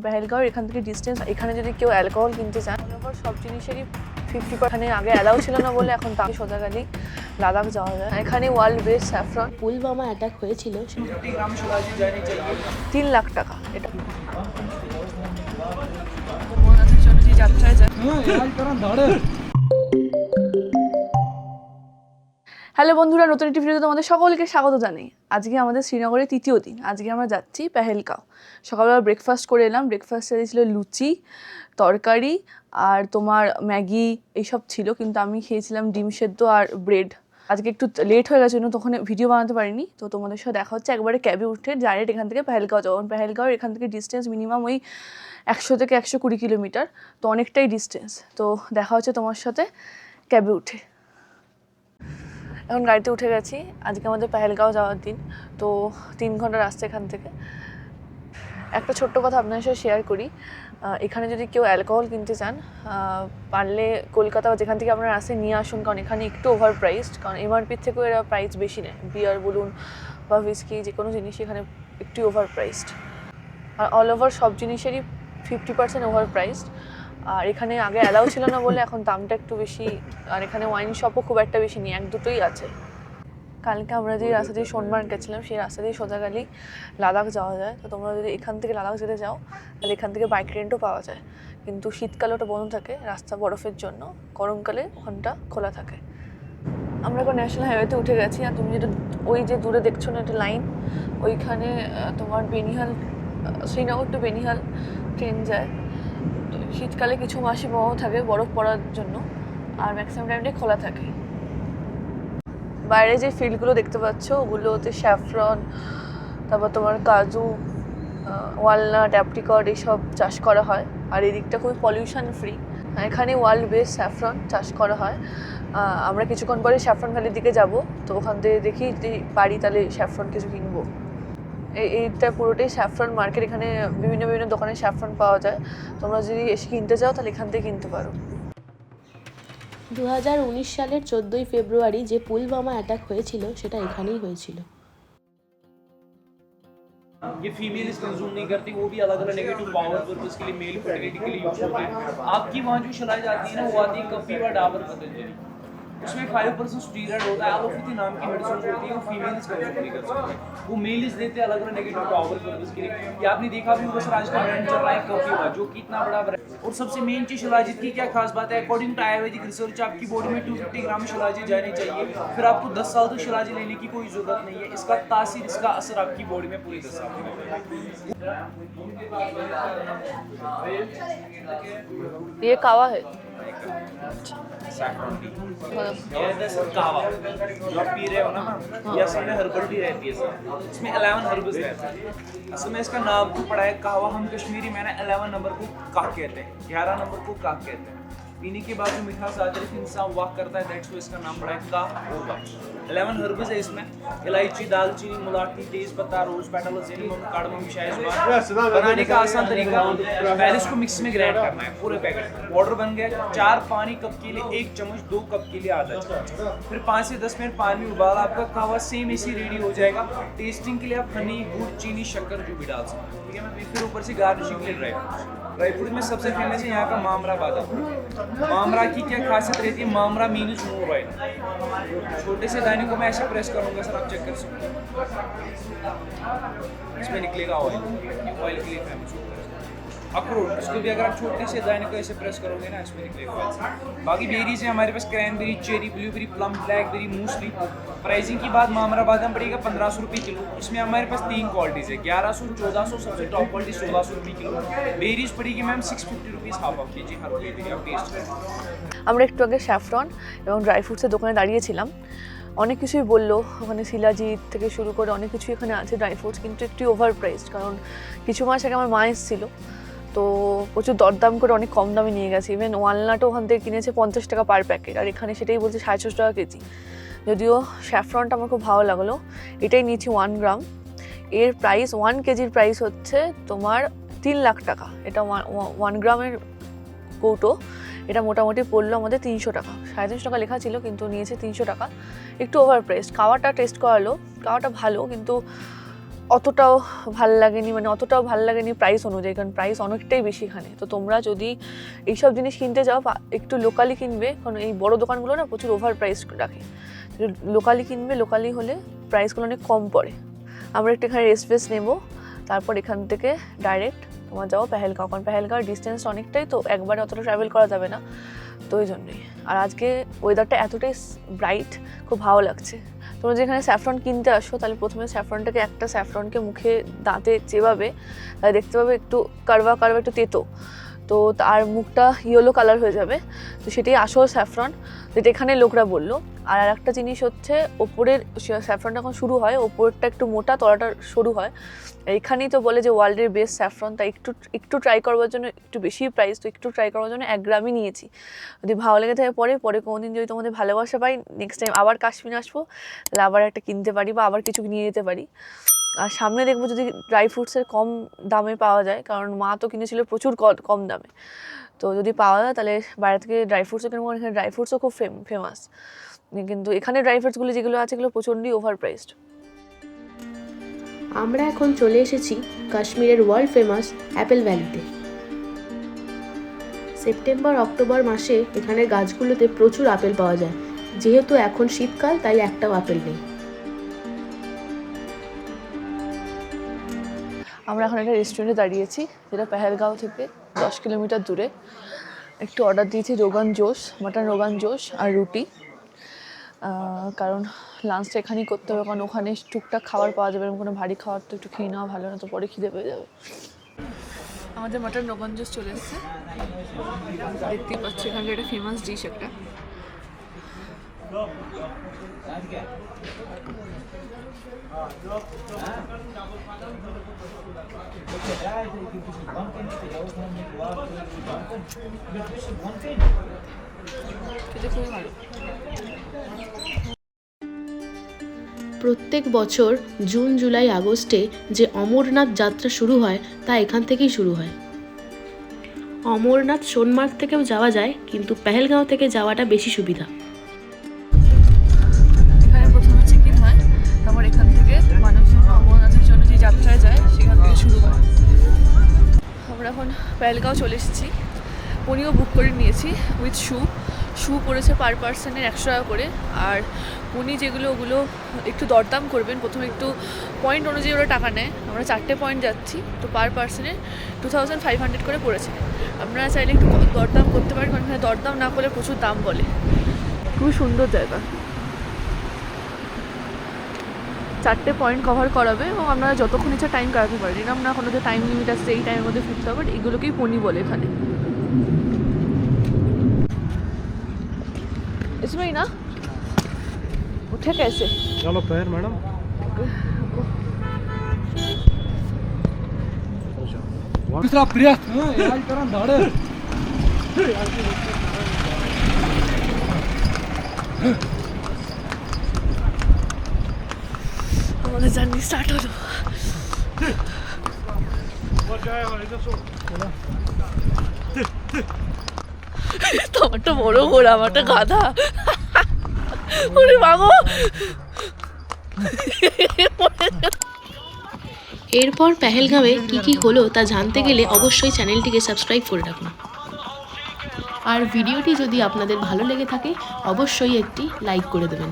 পেহেলগাঁও এখান থেকে ডিস্টেন্স, এখানে যদি কেউ অ্যালকোহল কিনতে চান সব জিনিসেরই 50% আগে অ্যালাউ ছিল না বলে এখন তাকে সোজাগালি লাদাখ যাওয়া যায়। এখানে world best saffron. Pulwama attack হয়েছিল 3 লাখ টাকা। এটা মনে আছে চলো যে যাত্রায় যায়। হ্যালো বন্ধুরা, নতুন একটি ভিডিওতে তোমাদের সকলকে স্বাগত জানাই। আজকে আমাদের শ্রীনগরের তৃতীয় দিন। আজকে আমরা যাচ্ছি পেহেলগাঁও। সকালবেলা ব্রেকফাস্ট করে এলাম। ব্রেকফাস্টে ছিল লুচি, তরকারি আর তোমার ম্যাগি এইসব ছিল, কিন্তু আমি খেয়েছিলাম ডিম সেদ্ধ আর ব্রেড। আজকে একটু লেট হয়ে গেছে, তখন ভিডিও বানাতে পারিনি। তো তোমাদের সাথে দেখা হচ্ছে একবারে ক্যাবে উঠে ডাইরেক্ট এখান থেকে পেহেলগাঁও যাবো। পেহেলগাঁও এখান থেকে ডিস্টেন্স মিনিমাম ওই 100 থেকে 120 কিলোমিটার, তো অনেকটাই ডিস্টেন্স। তো দেখা হচ্ছে তোমার সাথে ক্যাবে উঠে। এখন গাড়িতে উঠে গেছি। আজকে আমাদের পেহেলগাঁও যাওয়ার দিন, তো 3 ঘন্টা রাস্তা এখান থেকে। একটা ছোট্ট কথা আপনার সাথে শেয়ার করি। এখানে যদি কেউ অ্যালকোহল কিনতে চান, পারলে কলকাতা যেখান থেকে আপনারা আসে নিয়ে আসুন, কারণ এখানে একটু ওভার প্রাইসড। কারণ এমআরপির থেকেও এরা প্রাইস বেশি নেয়। বিয়ার বলুন বা হুইস্কি, যে কোনো জিনিসই এখানে একটু ওভার প্রাইসড। আর অল ওভার সব জিনিসেরই 50% ওভার প্রাইসড। আর এখানে আগে অ্যালাউ ছিল না বলে এখন দামটা একটু বেশি। আর এখানে ওয়াইন শপও খুব একটা বেশি নেই, 1-2টোই আছে। কালকে আমরা যে রাস্তা দিয়ে সোনমার্গ গেছিলাম, সেই রাস্তা দিয়ে সোজাগালি লাদাখ যাওয়া যায়। তো তোমরা যদি এখান থেকে লাদাখ যেতে যাও, তাহলে এখান থেকে বাইক রেন্টও পাওয়া যায়। কিন্তু শীতকালে ওটা বন্ধ থাকে, রাস্তা বরফের জন্য। গরমকালে ওখানটা খোলা থাকে। আমরা এখন ন্যাশনাল হাইওয়েতে উঠে গেছি। আর তুমি যেটা ওই যে দূরে দেখছো না, একটা লাইন, ওইখানে তোমার বেনিহাল, শ্রীনগর টু বেনিহাল ট্রেন যায়। শীতকালে কিছু মাসই বন্ধ থাকে বরফ পড়ার জন্য, আর ম্যাক্সিমাম টাইমটাই খোলা থাকে। বাইরে যে ফিল্ডগুলো দেখতে পাচ্ছ, ওগুলোতে স্যাফরন, তারপর তোমার কাজু, ওয়ালনাট, অ্যাপ্রিকট এইসব চাষ করা হয়। আর এদিকটা খুবই পলিউশন ফ্রি। এখানে ওয়ার্ল্ড বেস্ট স্যাফরন চাষ করা হয়। আমরা কিছুক্ষণ পরে স্যাফরন ভ্যালির দিকে যাব, তো ওখান থেকে দেখি যদি পারি তাহলে স্যাফরন কিছু কিনবো। এইটা পুরোটাই স্যাফরন মার্কেট। এখানে বিভিন্ন বিভিন্ন দোকানে স্যাফরন পাওয়া যায়। তোমরা যদি এসে কিনতে চাও তাহলে এখান থেকে কিনতে পারো। 2019 সালের 14ই ফেব্রুয়ারি যে পুলওয়ামা অ্যাটাক হয়েছিল সেটা এখানেই হয়েছিল। ये फीमेल्स कंज्यूम नहीं करती, वो भी अलग अलग नेगेटिव पावर पर्पस के लिए मेल फर्टिलिटी के लिए यूज होते हैं। आपकी वहाँ जो शलाई जाती है ना, वो आती है कपिवा डाबर पतंजलि। उसमें 5% स्टीरॉयड होता है, एलोपैथी नाम की मेडिसिन होती है, वो फीमेल्स कंज्यूम नहीं कर सकते। वो मेल्स देते हैं अलग अलग नेगेटिव पावर पर्पस के लिए। ये आपने देखा भी होगा सर, आज का ब्रांड चल रहा है कपिवा, जो कि इतना बड़ा ब्रांड। और सबसे मेन चीज शिलाजीत की क्या खास बात है, अकॉर्डिंग टू आयुर्वेदिक रिसर्च आपकी बॉडी में 250 ग्राम शिलाजीत जाने चाहिए। फिर आपको 10 साल तक शिलाजीत लेने की कोई जरूरत नहीं है। इसका तासीर, इसका असर आपकी बॉडी में पूरी 10 साल तक। ये कावा है, कहवा जो आप पी रहे हो ना, ये असल में हर्बल टी रहती है सर। इसमें 11 हर्ब्स रहते हैं। असल में इसका नाम तो पड़ा है कहवा। हम कश्मीरी में ना 11 नंबर को काक कहते हैं, 11 नंबर को काक कहते हैं। पीने के बाद जो मिठास आती है, इंसान वाक करता है, दैट्स व्हाई इसका नाम पड़ा है काक होगा। 11 हर्ब्स है इसमें, इलायची, दालचीनी, मुलाठी, तेज पत्ता, रोज पेटल, सिनेमन, कार्डमम, शायजवान। बनाने का आसान तरीका, पहले इसको मिक्स में ग्राइंड करना है पूरे पैकेट। पाउडर बन गया। 4 पानी कप के लिए 1 चम्मच, 2 कप के लिए आधा चम्मच। फिर 5 से 10 मिनट पानी में उबाल, आपका कहवा सेम इसी रेडी हो जाएगा। टेस्टिंग के लिए आप हनी, गुड़, चीनी, शक्कर जो भी डाल सकते हैं, ठीक है। फिर ऊपर से गार्निशिंग के लिए ड्राई फ्रूट में सबसे फेमस है यहाँ का मामरा बादाम। मामरा की क्या खासियत रहती है, मामरा मीन्स मोर ऑयल। छोटे से दाने को मैं ऐसे प्रेस करूँगा सर, आप चेक कर सकते हैं, इसमें निकलेगा ऑयल। ऑयल के लिए फेमस होता है। अखरोट, इसको भी अगर आप छोटे से दाने को ऐसे प्रेस करोगे ना, इसमें निकलेगा ऑयल। बाकी बेरीज है हमारे पास, cranberry, cherry, blueberry, plum, blackberry, muesli. Pricing की बात, मामरा बादाम पड़ेगा 1500 रुपये किलो। इसमें हमारे पास 3 क्वालिटीज़ है, 1100, 1400, सबसे टॉप क्वालिटी 1600 रुपये किलो। बेरीज पड़ेगी ma'am 650 rupees half of KG हर कोई बेरी, आप टेस्ट करें। আমরা একটু আগে স্যাফরন এবং ড্রাই ফ্রুটসের দোকানে দাঁড়িয়েছিলাম। অনেক কিছুই বললো, ওখানে শিলাজিৎ থেকে শুরু করে অনেক কিছুই এখানে আছে ড্রাই ফ্রুটস, কিন্তু একটু ওভার প্রাইসড। কারণ কিছু মাস আগে আমার মা এসেছিল, তো প্রচুর দরদাম করে অনেক কম দামে নিয়ে গেছে। ইভেন ওয়ালনাটও ওখান থেকে কিনেছে 50 টাকা পার প্যাকেট, আর এখানে সেটাই বলছে 650 টাকা কেজি। যদিও স্যাফরনটা আমার খুব ভালো লাগলো, এটাই নিয়েছি 1 গ্রাম। এর প্রাইস 1 কেজির প্রাইস হচ্ছে তোমার 3 লাখ টাকা। এটা 1 গ্রামের কৌটো। এটা মোটামুটি পড়লো আমাদের 300 টাকা। 350 টাকা লেখা ছিল, কিন্তু নিয়েছে 300 টাকা। একটু ওভার প্রাইসড। কাওয়াটা টেস্ট করালো, কাওয়াটা ভালো, কিন্তু অতটাও ভাল লাগেনি, মানে অতটাও ভাল লাগেনি প্রাইস অনুযায়ী, কারণ প্রাইস অনেকটাই বেশি এখানে। তো তোমরা যদি এইসব জিনিস কিনতে যাও একটু লোকালি কিনবে, কারণ এই বড় দোকানগুলো না প্রচুর ওভার প্রাইস রাখে। লোকালি কিনবে, লোকালি হলে প্রাইসগুলো অনেক কম পড়ে। আমরা একটু এখানে রেস্ট ফেস্ট নেবো, তারপর এখান থেকে ডাইরেক্ট তোমার যাবো পেহেলগাঁও, কারণ পেহেলগাঁওয়ের ডিস্টেন্স অনেকটাই, তো একবারে অতটা ট্রাভেল করা যাবে না, তো ওই জন্যই। আর আজকে ওয়েদারটা এতটাই ব্রাইট, খুব ভালো লাগছে। তোমরা যেখানে স্যাফরন কিনতে আসো, তাহলে প্রথমে স্যাফরনটাকে, একটা স্যাফরনকে মুখে দাঁতে চেবাবে, তাহলে দেখতে পাবে একটু কারবা কারবা, একটু তেতো, তো তার মুখটা ইয়েলো কালার হয়ে যাবে, তো সেটাই আসল স্যাফরন, যেটা এখানে লোকরা বললো। আর একটা জিনিস হচ্ছে, ওপরের স্যাফরনটা যখন শুরু হয়, ওপরটা একটু মোটা, তলাটা সরু হয়। এখানেই তো বলে যে ওয়ার্ল্ডের বেস্ট স্যাফরন, তাই একটু ট্রাই করবার জন্য, একটু বেশি প্রাইস, তো একটু ট্রাই করবার জন্য 1 গ্রামই নিয়েছি। যদি ভালো লেগে থাকে পরে কোনোদিন যদি তোমাদের ভালোবাসা পাই, নেক্সট টাইম আবার কাশ্মীর আসবো, তাহলে আবার একটা কিনতে পারি বা আবার কিছু নিয়ে যেতে পারি। আর সামনে দেখবো যদি ড্রাই ফ্রুটসের কম দামে পাওয়া যায়, কারণ মা তো কিনেছিল প্রচুর কম দামে, তো যদি পাওয়া যায় তাহলে বাইরে থেকে ড্রাই ফ্রুটসও কিনবো। এখানে ড্রাই ফ্রুটসও খুব ফেমাস, কিন্তু এখানে ড্রাই ফ্রুটসগুলো যেগুলো আছে এগুলো প্রচণ্ডই ওভার প্রাইসড। আমরা এখন চলে এসেছি কাশ্মীরের ওয়ার্ল্ড ফেমাস অ্যাপেল ভ্যালিতে। সেপ্টেম্বর অক্টোবর মাসে এখানে গাছগুলোতে প্রচুর আপেল পাওয়া যায়। যেহেতু এখন শীতকাল, তাই একটাও আপেল নেই। আমরা এখন একটা রেস্টুরেন্টে দাঁড়িয়েছি, যেটা পেহেলগাঁও থেকে 10 কিলোমিটার দূরে। একটু অর্ডার দিয়েছি রোগান জোশ, মাটন রোগান জোশ আর রুটি, কারণ লাঞ্চটা এখানেই করতে হবে, কারণ ওখানে টুকটাক খাবার পাওয়া যাবে, এরকম কোনো ভারী খাবার তো একটু খেয়ে নেওয়া ভালো না, তো পরে খিদে পেয়ে যাবে। আমাদের মাটন রোগান জোশ চলে এসেছে, দেখতেই পাচ্ছি এখানকার একটা ফেমাস ডিশ একটা। খেতে খুবই ভালো। প্রত্যেক বছর জুন জুলাই আগস্টে যে অমরনাথ যাত্রা শুরু হয়, তা এখান থেকেই শুরু হয়। অমরনাথ সোনমার্গ থেকেও যাওয়া যায়, কিন্তু পেহেলগাঁও থেকে যাওয়াটা বেশি সুবিধা। এখানে প্রথমে চেক ইন হয়, তারপর এখান থেকে মানুষজন অমরনাথের জন্য যে যাত্রায় যায় সেখান থেকে শুরু হয়। আমরা এখন পেহেলগাঁও চলে এসেছি, পনিও বুক করে নিয়েছি উইথ শু পড়েছে পার পার্সনের 100 টাকা করে। আর উনি যেগুলো, ওগুলো একটু দরদাম করবেন, প্রথমে একটু পয়েন্ট অনুযায়ী ওরা টাকা নেয়। আমরা 4টে পয়েন্ট যাচ্ছি, তো পার পার্সনে 2500 করে পড়েছে। আমরা চাইলে একটু দরদাম করতে পারি, কারণ এখানে দরদাম না করলে প্রচুর দাম বলে। খুবই সুন্দর জায়গা, 4টে পয়েন্ট কভার করাবে এবং আপনারা যতক্ষণ ইচ্ছা টাইম কাটাতে পারেন, এরকম না কোনো যে টাইম লিমিট আছে এই টাইমের মধ্যে ফিরতে হবে, এগুলোকেই পনি বলে এখানে। इसमें ही ना उठे कैसे? चलो पैर मैडम दूसरा प्रियस यार करा दाड़े हमारा जर्नी स्टार्ट हो जाओ। তোমারটা বড় ঘোড়া, আমারটা গাধা। ওরে বাবা। এরপর পেহেলগাঁওয়ে কি হলো তা জানতে গেলে অবশ্যই চ্যানেলটিকে সাবস্ক্রাইব করে রাখুন। আর ভিডিওটি যদি আপনাদের ভালো লেগে থাকে, অবশ্যই একটি লাইক করে দেবেন।